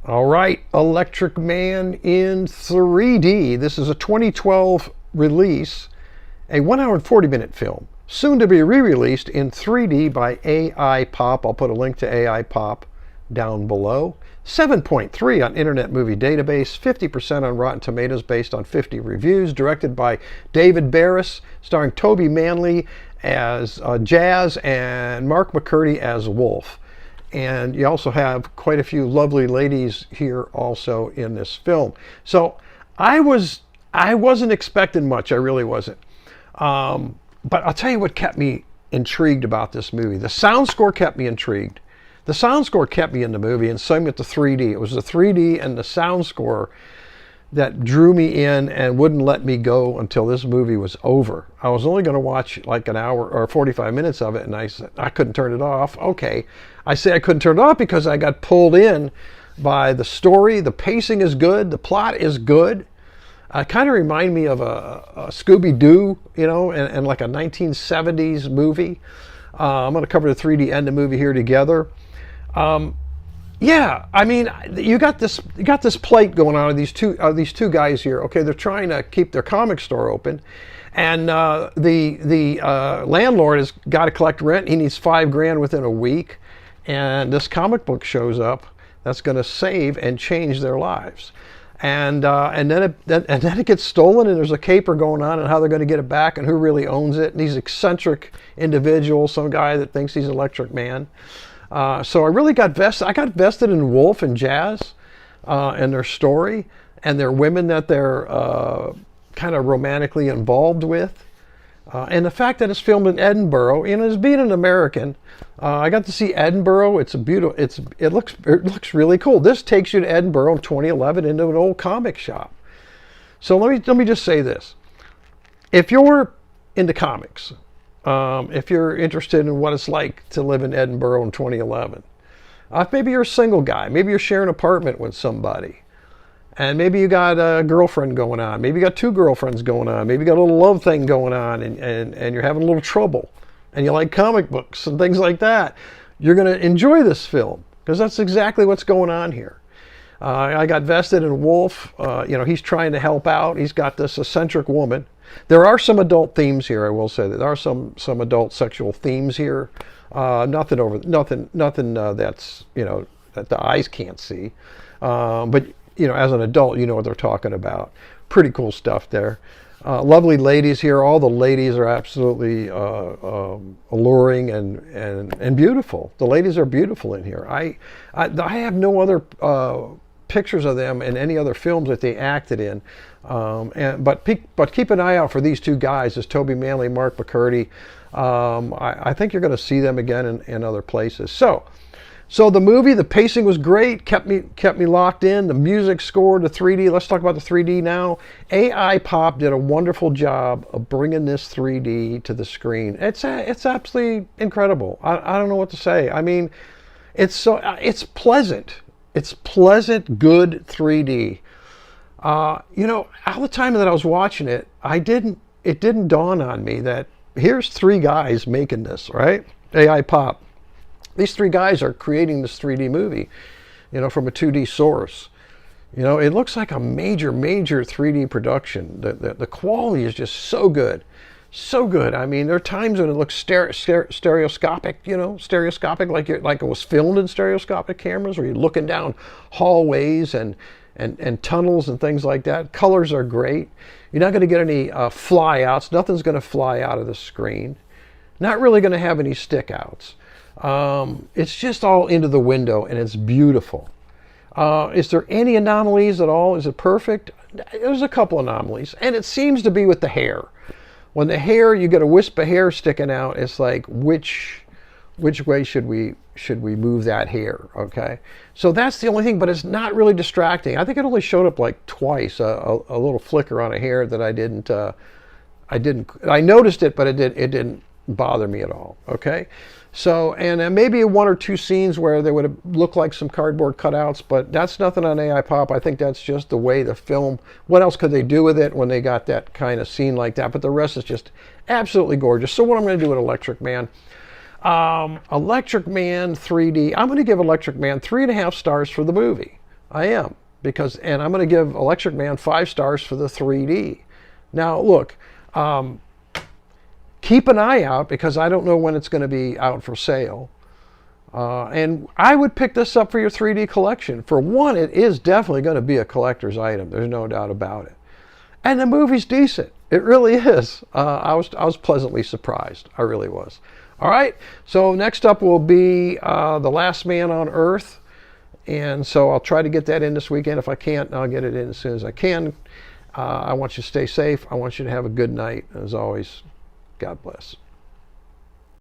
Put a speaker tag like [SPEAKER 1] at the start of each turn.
[SPEAKER 1] All right, Electric Man in 3D. This is a 2012 release, a 1 hour and 40-minute film, soon to be re-released in 3D by AI Pop. I'll put a link to AI Pop down below. 7.3 on Internet Movie Database, 50% on Rotten Tomatoes based on 50 reviews, directed by David Barris, starring Toby Manley as Jazz and Mark McCurdy as Wolf. And you also have quite a few lovely ladies here also in this film. So I wasn't expecting much. I really wasn't. But I'll tell you what kept me intrigued about this movie. The sound score kept me intrigued. The sound score kept me in the movie, and same with the 3D. It was the 3D and the sound score that drew me in and wouldn't let me go until this movie was over. I was only going to watch like an hour or 45 minutes of it, and I said I couldn't turn it off. Okay. I say I couldn't turn it off because I got pulled in by the story. The pacing is good. The plot is good. Kind of remind me of a Scooby-Doo, you know, and like a 1970s movie. I'm going to cover the 3D and the movie here together. Yeah, I mean, you got this plate going on with these two guys here. Okay, they're trying to keep their comic store open, and the landlord has got to collect rent. He needs $5,000 within a week, and this comic book shows up that's going to save and change their lives. And then it gets stolen, and there's a caper going on, and how they're going to get it back, and who really owns it. And these eccentric individuals, some guy that thinks he's Electric Man. So I really got vested. I got vested in Wolf and Jazz and their story, and their women that they're kind of romantically involved with. And the fact that it's filmed in Edinburgh, you know, as being an American, I got to see Edinburgh. It's a beautiful. It looks really cool. This takes you to Edinburgh in 2011 into an old comic shop. So let me just say this: if you're into comics, if you're interested in what it's like to live in Edinburgh in 2011, maybe you're a single guy, maybe you're sharing an apartment with somebody. And maybe you got a girlfriend going on. Maybe you got two girlfriends going on. Maybe you got a little love thing going on, and you're having a little trouble. And you like comic books and things like that. You're going to enjoy this film because that's exactly what's going on here. I got vested in Wolf. You know, he's trying to help out. He's got this eccentric woman. There are some adult themes here. I will say that there are some adult sexual themes here. Nothing that's, you know, that the eyes can't see. But you know, as an adult, you know what they're talking about. Pretty cool stuff there. Lovely ladies here. All the ladies are absolutely alluring and beautiful. The ladies are beautiful in here. I have no other pictures of them in any other films that they acted in. But keep an eye out for these two guys, as Toby Manley, Mark McCurdy. I think you're going to see them again in other places. So the movie, the pacing was great, kept me locked in. The music score, the 3D. Let's talk about the 3D now. AI Pop did a wonderful job of bringing this 3D to the screen. It's absolutely incredible. I don't know what to say. I mean, it's pleasant. It's pleasant, good 3D. You know, all the time that I was watching it, it didn't dawn on me that here's three guys making this, right? AI Pop. These three guys are creating this 3D movie, you know, from a 2D source. You know, it looks like a major 3D production. The quality is just so good. So good. I mean, there are times when it looks stereoscopic, you know, like it was filmed in stereoscopic cameras, where you're looking down hallways and tunnels and things like that. Colors are great. You're not going to get any fly outs. Nothing's going to fly out of the screen. Not really going to have any stick outs. It's just all into the window, and it's beautiful. Is there any anomalies at all? Is it perfect? There's a couple anomalies, and it seems to be with the hair. When the hair, you get a wisp of hair sticking out, it's like, which way should we move that hair? Okay, so that's the only thing, but it's not really distracting. I think it only showed up like twice, a little flicker on a hair that I noticed it, but it didn't bother me at all. Okay. So, and maybe one or two scenes where they would have looked like some cardboard cutouts, but that's nothing on AI Pop. I think that's just the way the film, what else could they do with it when they got that kind of scene like that? But the rest is just absolutely gorgeous. So what I'm going to do with Electric Man, Electric Man 3D, I'm going to give Electric Man 3.5 stars for the movie. I am, and I'm going to give Electric Man 5 stars for the 3D. Now, look, keep an eye out because I don't know when it's going to be out for sale. And I would pick this up for your 3D collection. For one, it is definitely going to be a collector's item. There's no doubt about it. And the movie's decent. It really is. I was pleasantly surprised. I really was. All right. So next up will be The Last Man on Earth. And so I'll try to get that in this weekend. If I can't, I'll get it in as soon as I can. I want you to stay safe. I want you to have a good night. As always, God bless.